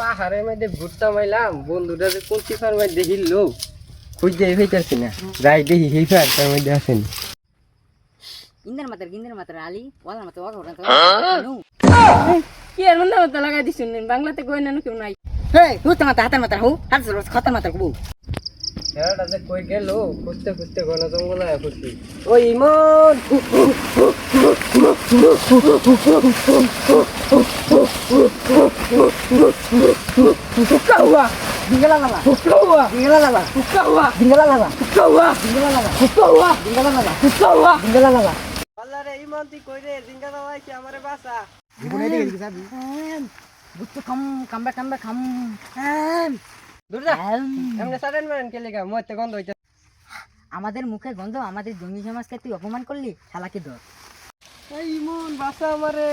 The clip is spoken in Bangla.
পাহাড়ের মধ্যে ঘুরতাম আইলাম, বন্ধুরা যে কোন চিপার মধ্যে হিললো খুঁজতে হইতেছি না, যাই দেখি সেই পাহাড়টার মধ্যে আসেনি। ইন্দ্র মাতার আলী ওয়ালার মাতার ওয়াকা ওরা কি এর মধ্যে মতো লাগাই দিছুন বাংলাতে কই না কেউ নাই। হেই হুত মাতা হাতার মাতার হু হাত খতার মাতার কবু খেলাটা যে কই গেল, খুঁজতে খুঁজতে ঘন জঙ্গল আয়া পড়ছি। ওই ইমন, কাওয়া ডিঙ্গলা লালা কাওয়া ডিঙ্গলা লালা কাওয়া ডিঙ্গলা লালা কাওয়া ডিঙ্গলা লালা কাওয়া ডিঙ্গলা লালা কাওয়া ডিঙ্গলা লালা আল্লাহ রে ইমন তুই কই রে, জিঙ্গা দাও আইছে আমারে বাসা। জীবনে দিকে যাবি বুঝতে কামবা খাম দূর যা, এমনে সাডেন মারেন কে লেগা, মইতে গন্ধ হইছে। আমাদের মুখে গন্ধ আমাদের জঙ্গি সমাজকে তুই অপমান করলি শালাকে ধর। এই ইমন বাসা আমারে।